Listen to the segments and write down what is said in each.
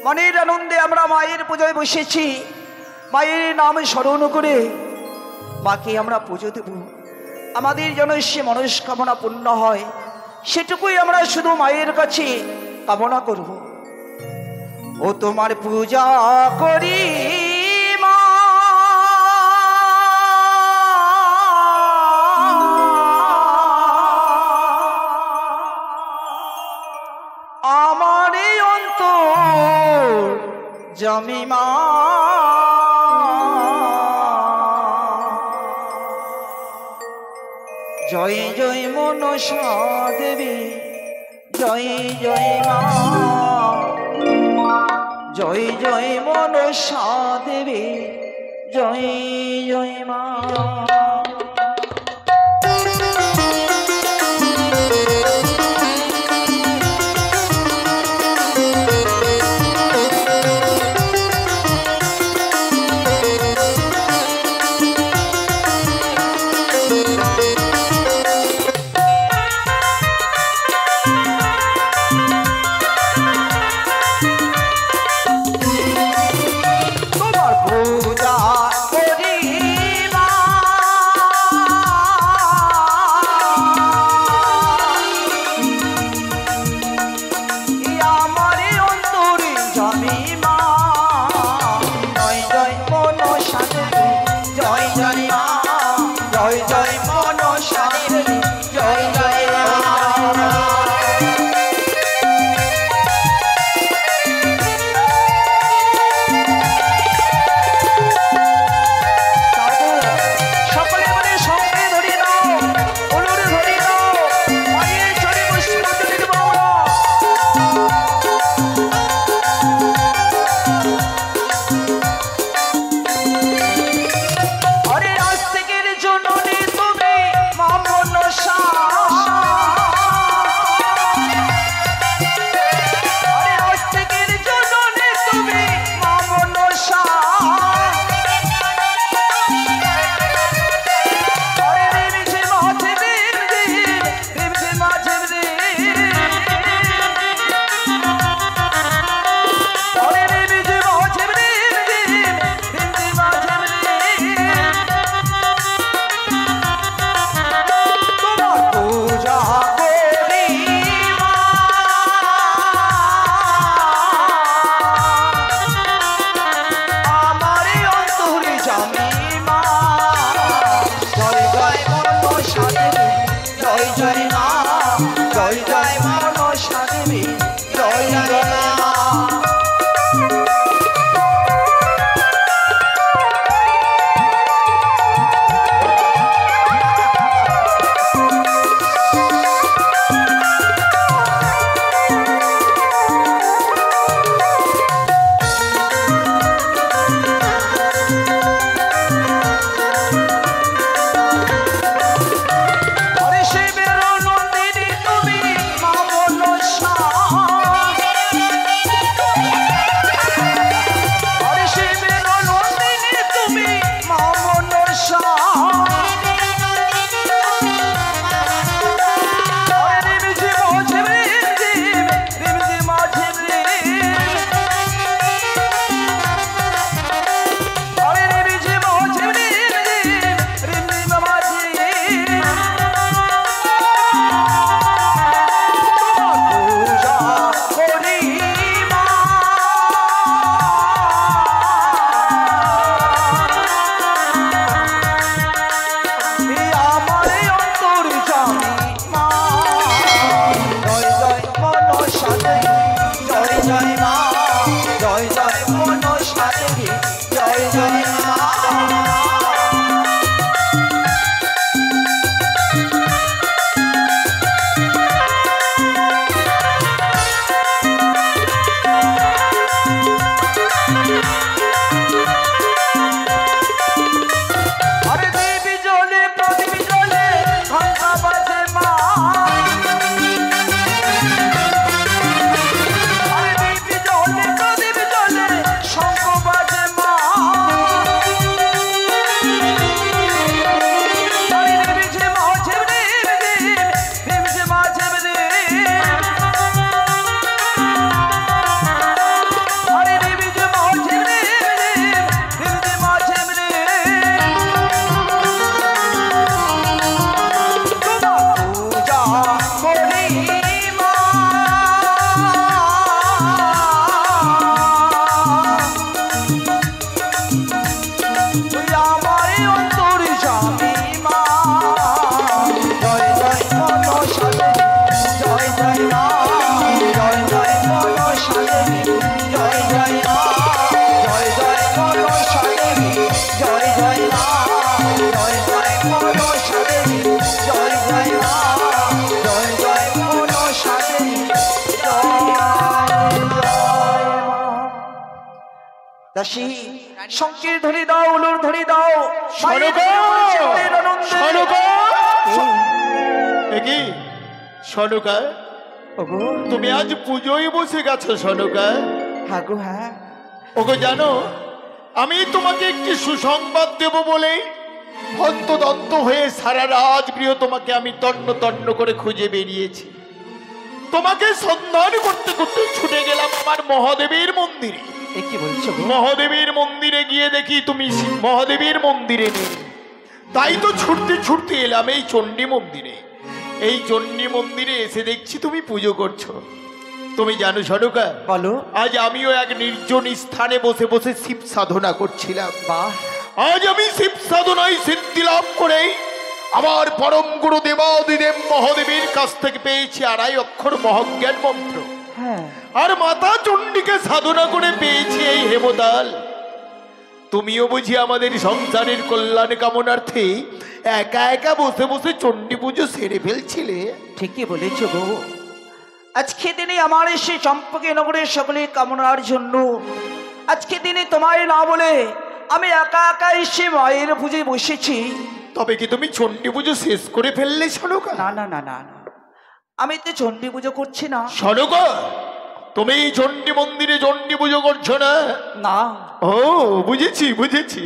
মনের আনন্দে আমরা মায়ের পূজায় বসেছি। মায়ের নাম স্মরণ করে মাকে আমরা পুজো দেব। আমাদের যেন সে মনস্কামনা পূর্ণ হয়, সেটুকুই আমরা শুধু মায়ের কাছে কামনা করব। ও তোমার পূজা করি মা, আমার অন্তর জমিমা, জয় জয় মনসা দেবী, জয় জয় মা, জয় জয় মনসা দেবী, জয় জয় মা। জলে দাসী শঙ্কের ধরে দাও, উলুর ধরে দাও। সনকা, তুমি আজ পুজোয় বসে গেছো সনকা? হ্যাঁ গো হ্যাঁ। ওগো জানো, আমি তোমাকে একটি সুসংবাদ দেব বলে হন্তদন্ত হয়ে সারা রাজগৃহ তোমাকে আমি তন্ন তন্ন করে খুঁজে বেরিয়েছি। তোমাকে সন্ধান করতে করতে ছুটে গেলাম আমার মহাদেবের মন্দিরে। কি বলছো? মহাদেবের মন্দিরে গিয়ে দেখি তুমি মহাদেবের মন্দিরে নেই। তাই তো ছুটতে ছুটতে এলাম এই চণ্ডী মন্দিরে। এই চণ্ডী মন্দিরে এসে দেখছি তুমি পুজো করছো। তুমি জানো সনকা, বলো। আজ আমিও এক নির্জন স্থানে বসে বসে শিব সাধনা করছিলাম। বাহ! আজ আমি শিব সাধনায় সিদ্ধি লাভ করে আমার পরম গুরু দেবাদিদেব মহাদেবের কাছ থেকে পেয়েছি 2.5 অক্ষর মহাজ্ঞান মন্ত্র। আর মাতা চণ্ডীকে সাধনা করে পেয়েছি এই হেমতাল। তুমিও বুঝি আমাদের সংসারের কল্যাণ কামনার্থে একা একা বসে বসে চণ্ডী পুজো সেরে ফেলছিলে? ঠিকই বলেছ গো। আজকে দিনে আমার এসে চম্পকে নগরের সকলে কামনার জন্য আজকে দিনে তোমায় না বলে আমি একা একা এসে মায়ের পুজোয় বসেছি। তবে কি তুমি চণ্ডী পুজো শেষ করে ফেললে সনকা? না না না না, আমি তো চণ্ডী পুজো করছি না। সনকা, তুমি চণ্ডী মন্দিরে চণ্ডী পুজো করছো না? না। ও বুঝেছি বুঝেছি,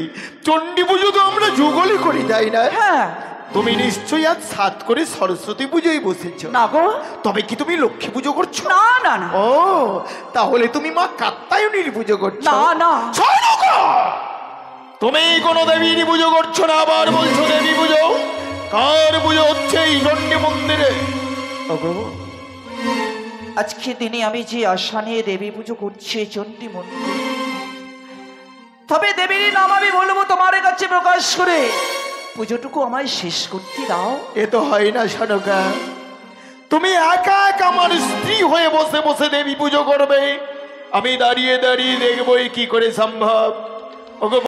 চণ্ডী পুজো তো আমরা যুগলই করি, তাই না? হ্যাঁ। তুমি নিশ্চয়ই আজ 7 করে সরস্বতী পুজোয় বসেছ। না গো। তবে কি তুমি লক্ষ্মী পুজো করছো? না না না। ও তাহলে তুমি মা কাত্যায়নীর পুজো করছো? না না। তুমি কোনো দেবীর পুজো করছো না, আবার বলছো দেবী পুজো। কার পুজো হচ্ছে এই চণ্ডী মন্দিরে? ওগো, আজকে দিনে আমি যে আশা নিয়ে দেবী পুজো করছি চণ্ডী মন্দির, তবে দেবীর নাম আমি বলবো তোমার কাছে প্রকাশ করে। পুজোটুকু আমায় শেষ করতে দাও। এ তো হয় না সনকা, তুমি একা একা আমার স্ত্রী হয়ে বসে বসে দেবী পুজো করবে, আমি দাঁড়িয়ে দাঁড়িয়ে দেখবো কি করে সম্ভব। ওগো